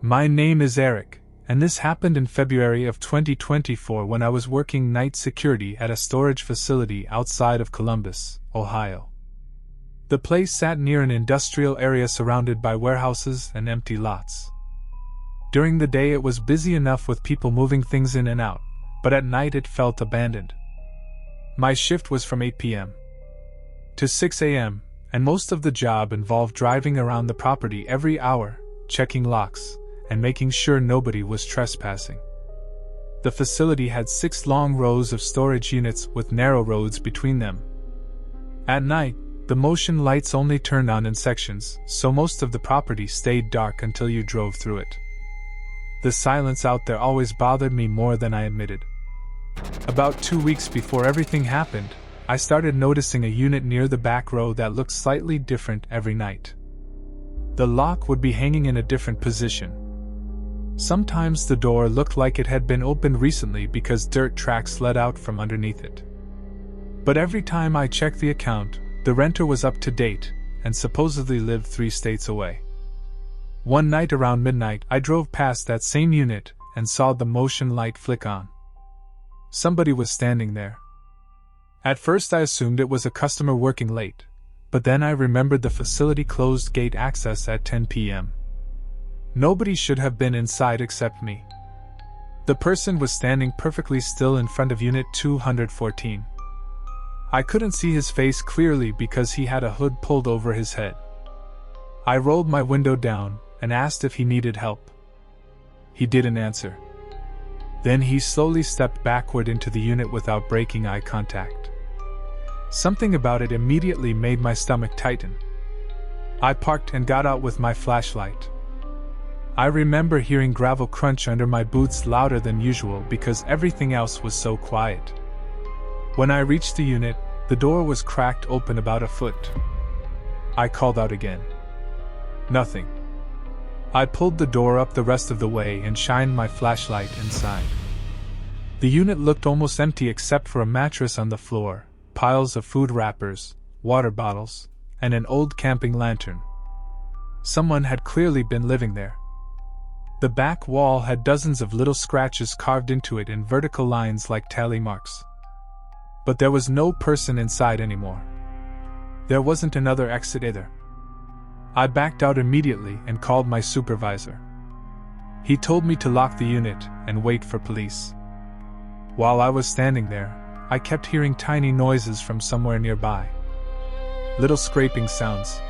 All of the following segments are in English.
My name is Eric, and this happened in February of 2024 when I was working night security at a storage facility outside of Columbus, Ohio. The place sat near an industrial area surrounded by warehouses and empty lots. During the day it was busy enough with people moving things in and out, but at night it felt abandoned. My shift was from 8 p.m. to 6 a.m., and most of the job involved driving around the property every hour, checking locks, and making sure nobody was trespassing. The facility had 6 long rows of storage units with narrow roads between them. At night, the motion lights only turned on in sections, so most of the property stayed dark until you drove through it. The silence out there always bothered me more than I admitted. About 2 weeks before everything happened, I started noticing a unit near the back row that looked slightly different every night. The lock would be hanging in a different position. Sometimes the door looked like it had been opened recently because dirt tracks led out from underneath it. But every time I checked the account, the renter was up to date and supposedly lived 3 states away. One night around midnight, I drove past that same unit and saw the motion light flick on. Somebody was standing there. At first I assumed it was a customer working late, but then I remembered the facility closed gate access at 10 p.m. Nobody should have been inside except me. The person was standing perfectly still in front of Unit 214. I couldn't see his face clearly because he had a hood pulled over his head. I rolled my window down and asked if he needed help. He didn't answer. Then he slowly stepped backward into the unit without breaking eye contact. Something about it immediately made my stomach tighten. I parked and got out with my flashlight. I remember hearing gravel crunch under my boots louder than usual because everything else was so quiet. When I reached the unit, the door was cracked open about a foot. I called out again. Nothing. I pulled the door up the rest of the way and shined my flashlight inside. The unit looked almost empty except for a mattress on the floor, piles of food wrappers, water bottles, and an old camping lantern. Someone had clearly been living there. The back wall had dozens of little scratches carved into it in vertical lines like tally marks. But there was no person inside anymore. There wasn't another exit either. I backed out immediately and called my supervisor. He told me to lock the unit and wait for police. While I was standing there, I kept hearing tiny noises from somewhere nearby. Little scraping sounds.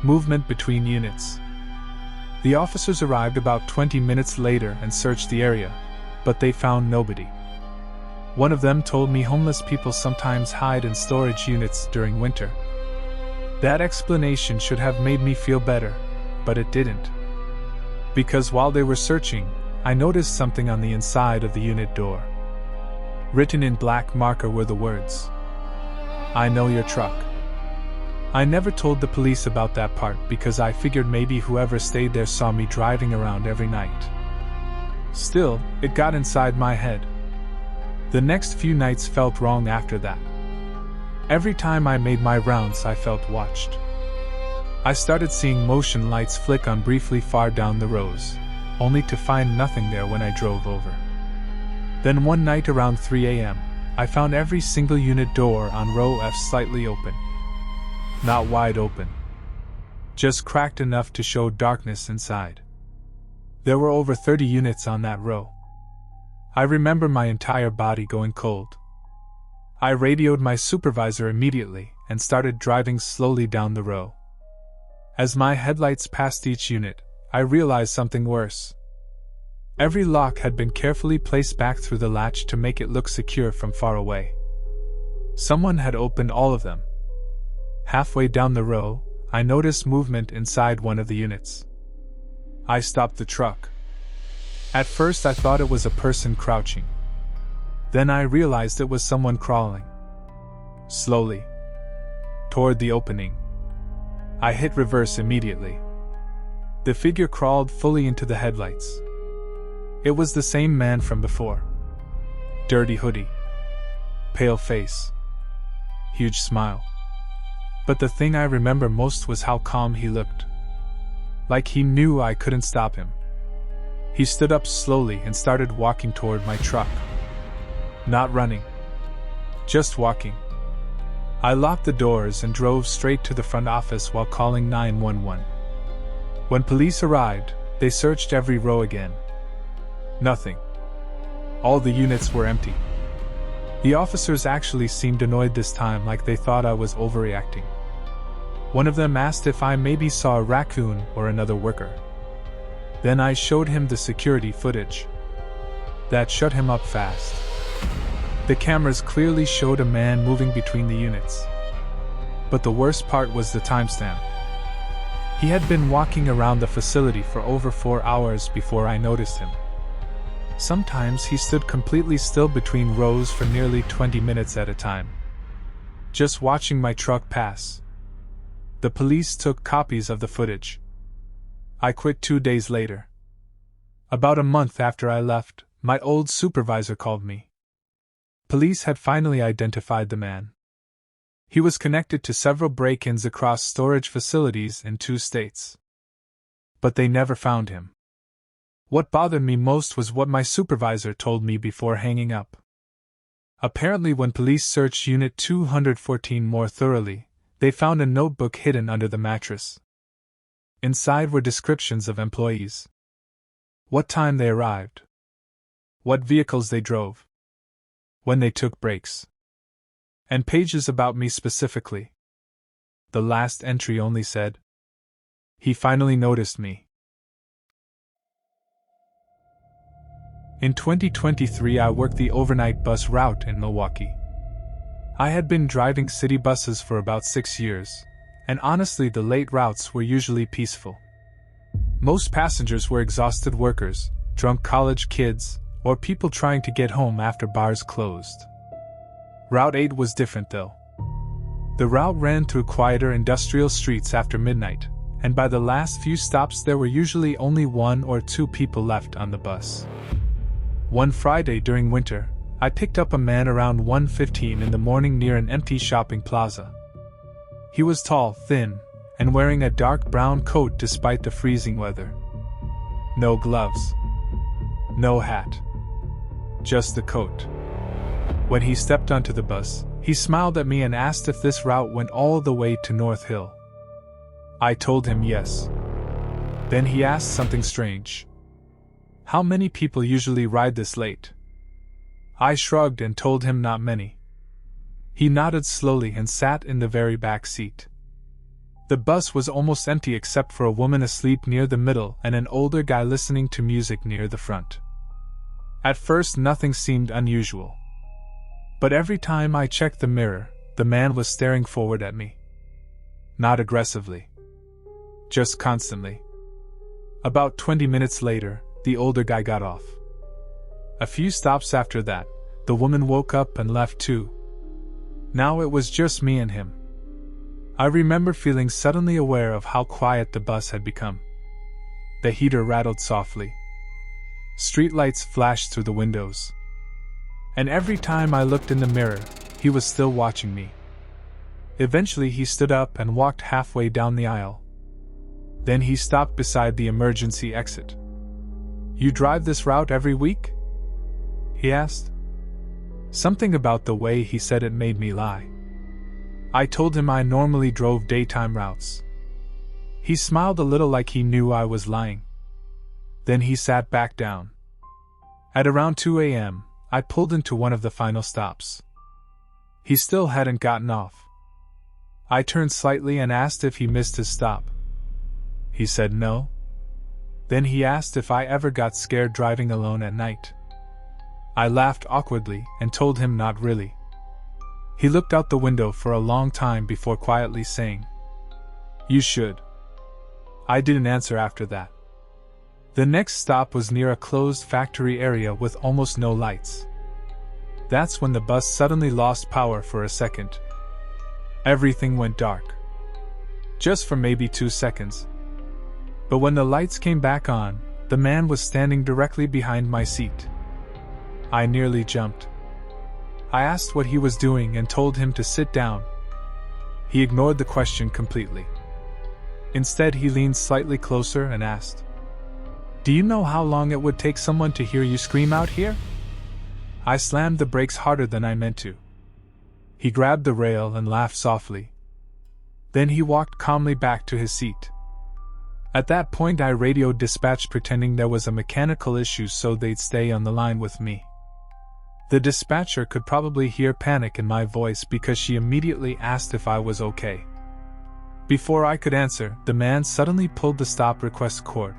Movement between units. The officers arrived about 20 minutes later and searched the area, but they found nobody. One of them told me homeless people sometimes hide in storage units during winter. That explanation should have made me feel better, but it didn't. Because while they were searching, I noticed something on the inside of the unit door. Written in black marker were the words, "I know your truck." I never told the police about that part because I figured maybe whoever stayed there saw me driving around every night. Still, it got inside my head. The next few nights felt wrong after that. Every time I made my rounds, I felt watched. I started seeing motion lights flick on briefly far down the rows, only to find nothing there when I drove over. Then one night around 3 a.m., I found every single unit door on row F slightly open. Not wide open. Just cracked enough to show darkness inside. There were over 30 units on that row. I remember my entire body going cold. I radioed my supervisor immediately and started driving slowly down the row. As my headlights passed each unit, I realized something worse. Every lock had been carefully placed back through the latch to make it look secure from far away. Someone had opened all of them. Halfway down the row, I noticed movement inside one of the units. I stopped the truck. At first I thought it was a person crouching. Then I realized it was someone crawling. Slowly. Toward the opening. I hit reverse immediately. The figure crawled fully into the headlights. It was the same man from before. Dirty hoodie. Pale face. Huge smile. But the thing I remember most was how calm he looked. Like he knew I couldn't stop him. He stood up slowly and started walking toward my truck. Not running. Just walking. I locked the doors and drove straight to the front office while calling 911. When police arrived, they searched every row again. Nothing. All the units were empty. The officers actually seemed annoyed this time, like they thought I was overreacting. One of them asked if I maybe saw a raccoon or another worker. Then I showed him the security footage. That shut him up fast. The cameras clearly showed a man moving between the units. But the worst part was the timestamp. He had been walking around the facility for over 4 hours before I noticed him. Sometimes he stood completely still between rows for nearly 20 minutes at a time, just watching my truck pass. The police took copies of the footage. I quit 2 days later. About a month after I left, my old supervisor called me. Police had finally identified the man. He was connected to several break-ins across storage facilities in 2 states. But they never found him. What bothered me most was what my supervisor told me before hanging up. Apparently, when police searched Unit 214 more thoroughly, they found a notebook hidden under the mattress. Inside were descriptions of employees. What time they arrived. What vehicles they drove. When they took breaks. And pages about me specifically. The last entry only said, "He finally noticed me." In 2023, I worked the overnight bus route in Milwaukee. I had been driving city buses for about 6 years, and honestly, the late routes were usually peaceful. Most passengers were exhausted workers, drunk college kids, or people trying to get home after bars closed. Route 8 was different though. The route ran through quieter industrial streets after midnight, and by the last few stops there were usually only 1 or 2 people left on the bus. One Friday during winter, I picked up a man around 1:15 in the morning near an empty shopping plaza. He was tall, thin, and wearing a dark brown coat despite the freezing weather. No gloves. No hat. Just the coat. When he stepped onto the bus, he smiled at me and asked if this route went all the way to North Hill. I told him yes. Then he asked something strange. How many people usually ride this late? I shrugged and told him not many. He nodded slowly and sat in the very back seat. The bus was almost empty except for a woman asleep near the middle and an older guy listening to music near the front. At first, nothing seemed unusual. But every time I checked the mirror, the man was staring forward at me. Not aggressively. Just constantly. About 20 minutes later, the older guy got off. A few stops after that, the woman woke up and left too. Now it was just me and him. I remember feeling suddenly aware of how quiet the bus had become. The heater rattled softly. Streetlights flashed through the windows. And every time I looked in the mirror, he was still watching me. Eventually he stood up and walked halfway down the aisle. Then he stopped beside the emergency exit. "You drive this route every week?" he asked. Something about the way he said it made me lie. I told him I normally drove daytime routes. He smiled a little like he knew I was lying. Then he sat back down. At around 2 a.m., I pulled into one of the final stops. He still hadn't gotten off. I turned slightly and asked if he missed his stop. He said no. Then he asked if I ever got scared driving alone at night. I laughed awkwardly and told him not really. He looked out the window for a long time before quietly saying, "You should." I didn't answer after that. The next stop was near a closed factory area with almost no lights. That's when the bus suddenly lost power for a second. Everything went dark. Just for maybe 2 seconds. But when the lights came back on, the man was standing directly behind my seat. I nearly jumped. I asked what he was doing and told him to sit down. He ignored the question completely. Instead, he leaned slightly closer and asked, Do you know how long it would take someone to hear you scream out here? I slammed the brakes harder than I meant to. He grabbed the rail and laughed softly. Then he walked calmly back to his seat. At that point I radioed dispatch pretending there was a mechanical issue so they'd stay on the line with me. The dispatcher could probably hear panic in my voice because she immediately asked if I was okay. Before I could answer, the man suddenly pulled the stop request cord.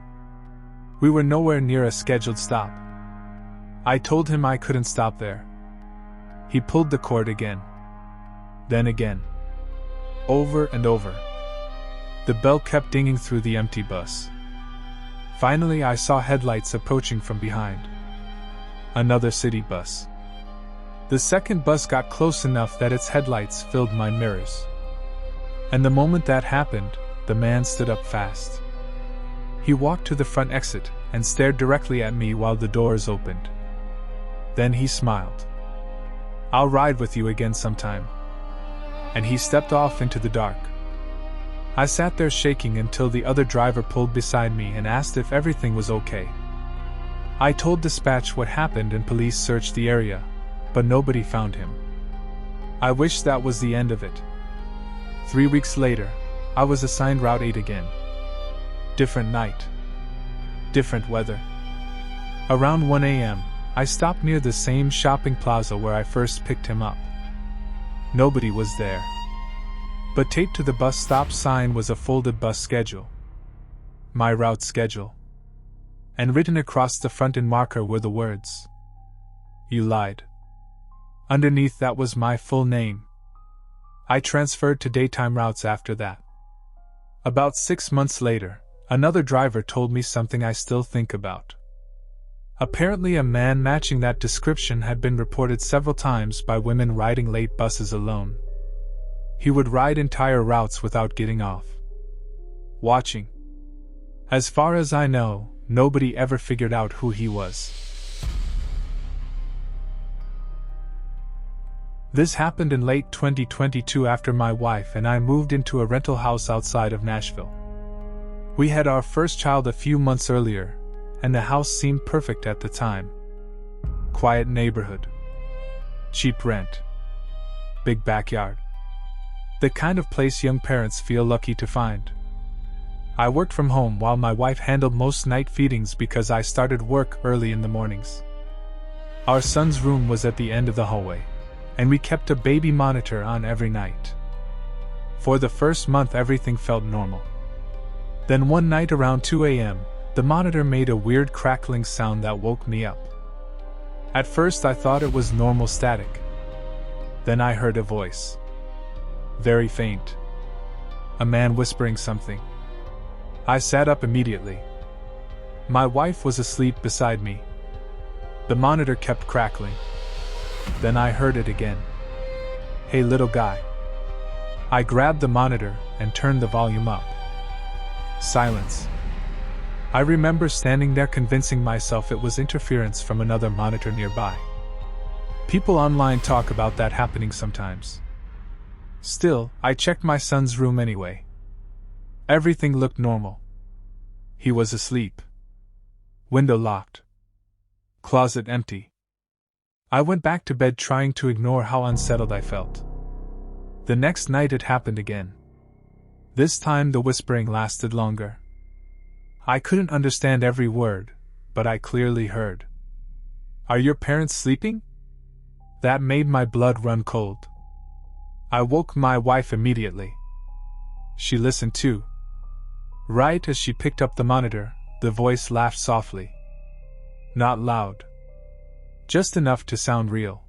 We were nowhere near a scheduled stop. I told him I couldn't stop there. He pulled the cord again. Then again. Over and over. The bell kept dinging through the empty bus. Finally, I saw headlights approaching from behind. Another city bus. The second bus got close enough that its headlights filled my mirrors. And the moment that happened, the man stood up fast. He walked to the front exit and stared directly at me while the doors opened. Then he smiled. "I'll ride with you again sometime." And he stepped off into the dark. I sat there shaking until the other driver pulled beside me and asked if everything was okay. I told dispatch what happened and police searched the area, but nobody found him. I wish that was the end of it. 3 weeks later, I was assigned Route 8 again. Different night. Different weather. Around 1 a.m., I stopped near the same shopping plaza where I first picked him up. Nobody was there. But taped to the bus stop sign was a folded bus schedule. My route schedule. And written across the front in marker were the words, "You lied." Underneath that was my full name. I transferred to daytime routes after that. About 6 months later, another driver told me something I still think about. Apparently a man matching that description had been reported several times by women riding late buses alone. He would ride entire routes without getting off. Watching. As far as I know, nobody ever figured out who he was. This happened in late 2022 after my wife and I moved into a rental house outside of Nashville. We had our first child a few months earlier, and the house seemed perfect at the time. Quiet neighborhood. Cheap rent. Big backyard. The kind of place young parents feel lucky to find. I worked from home while my wife handled most night feedings because I started work early in the mornings. Our son's room was at the end of the hallway, and we kept a baby monitor on every night. For the first month everything felt normal. Then one night around 2 a.m., the monitor made a weird crackling sound that woke me up. At first I thought it was normal static. Then I heard a voice. Very faint. A man whispering something. I sat up immediately. My wife was asleep beside me. The monitor kept crackling. Then I heard it again. "Hey little guy." I grabbed the monitor and turned the volume up. Silence. I remember standing there convincing myself it was interference from another monitor nearby. People online talk about that happening sometimes. Still, I checked my son's room anyway. Everything looked normal. He was asleep. Window locked. Closet empty. I went back to bed trying to ignore how unsettled I felt. The next night it happened again. This time the whispering lasted longer. I couldn't understand every word, but I clearly heard. "Are your parents sleeping?" That made my blood run cold. I woke my wife immediately. She listened too. Right as she picked up the monitor, the voice laughed softly. Not loud. Just enough to sound real.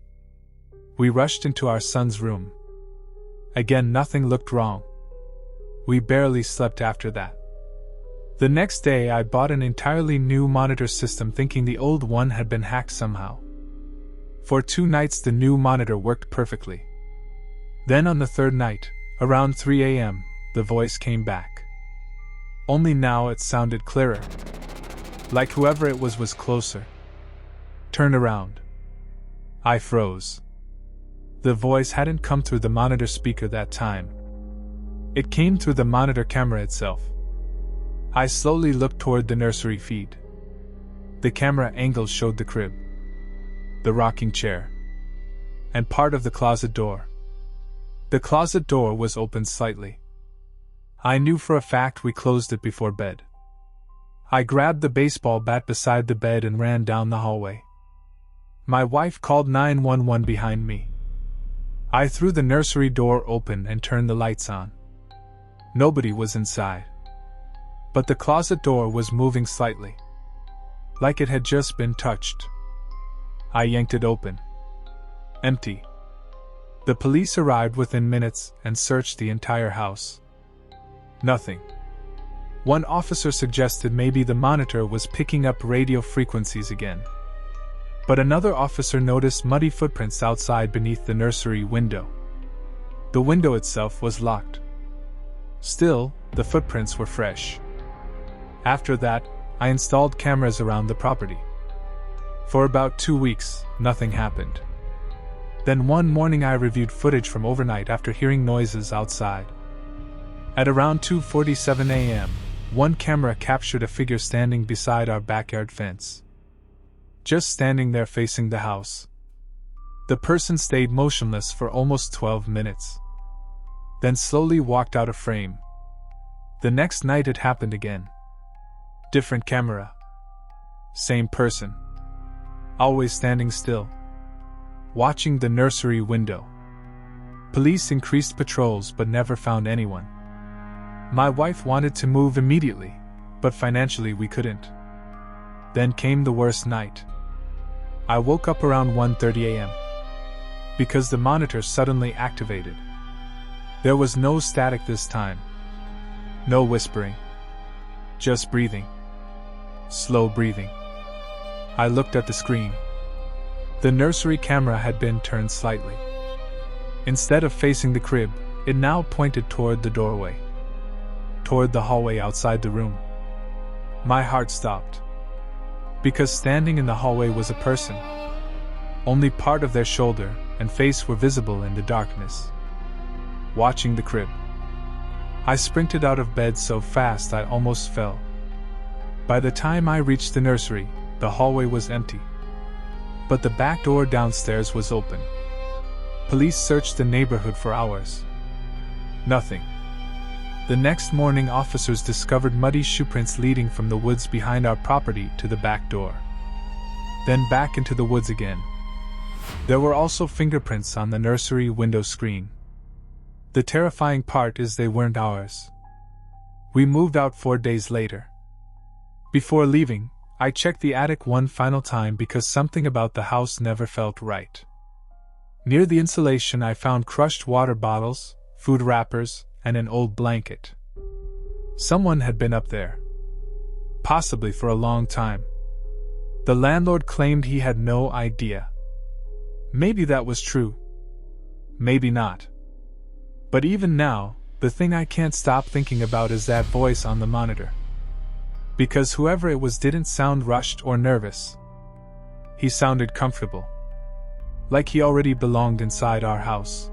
We rushed into our son's room. Again, nothing looked wrong. We barely slept after that. The next day I bought an entirely new monitor system thinking the old one had been hacked somehow. For 2 nights the new monitor worked perfectly. Then on the third night, around 3 a.m., the voice came back. Only now it sounded clearer. Like whoever it was closer. Turn around. I froze. The voice hadn't come through the monitor speaker that time. It came through the monitor camera itself. I slowly looked toward the nursery feed. The camera angles showed the crib, the rocking chair, and part of the closet door. The closet door was open slightly. I knew for a fact we closed it before bed. I grabbed the baseball bat beside the bed and ran down the hallway. My wife called 911 behind me. I threw the nursery door open and turned the lights on. Nobody was inside. But the closet door was moving slightly, like it had just been touched. I yanked it open. Empty. The police arrived within minutes and searched the entire house. Nothing. One officer suggested maybe the monitor was picking up radio frequencies again. But another officer noticed muddy footprints outside beneath the nursery window. The window itself was locked. Still, the footprints were fresh. After that, I installed cameras around the property. For about 2 weeks, nothing happened. Then one morning I reviewed footage from overnight after hearing noises outside. At around 2:47 a.m., one camera captured a figure standing beside our backyard fence. Just standing there facing the house. The person stayed motionless for almost 12 minutes. Then slowly walked out of frame. The next night it happened again. Different camera. Same person. Always standing still. Watching the nursery window. Police increased patrols but never found anyone. My wife wanted to move immediately, but financially we couldn't. Then came the worst night. I woke up around 1:30 a.m. because the monitor suddenly activated. There was no static this time. No whispering. Just breathing. Slow breathing. I looked at the screen. The nursery camera had been turned slightly. Instead of facing the crib, it now pointed toward the doorway. Toward the hallway outside the room. My heart stopped. Because standing in the hallway was a person. Only part of their shoulder and face were visible in the darkness. Watching the crib. I sprinted out of bed so fast I almost fell. By the time I reached the nursery, the hallway was empty. But the back door downstairs was open. Police searched the neighborhood for hours. Nothing. The next morning, officers discovered muddy shoeprints leading from the woods behind our property to the back door. Then back into the woods again. There were also fingerprints on the nursery window screen. The terrifying part is they weren't ours. We moved out 4 days later. Before leaving, I checked the attic one final time because something about the house never felt right. Near the insulation I found crushed water bottles, food wrappers, and an old blanket. Someone had been up there. Possibly for a long time. The landlord claimed he had no idea. Maybe that was true. Maybe not. But even now, the thing I can't stop thinking about is that voice on the monitor. Because whoever it was didn't sound rushed or nervous. He sounded comfortable. Like he already belonged inside our house.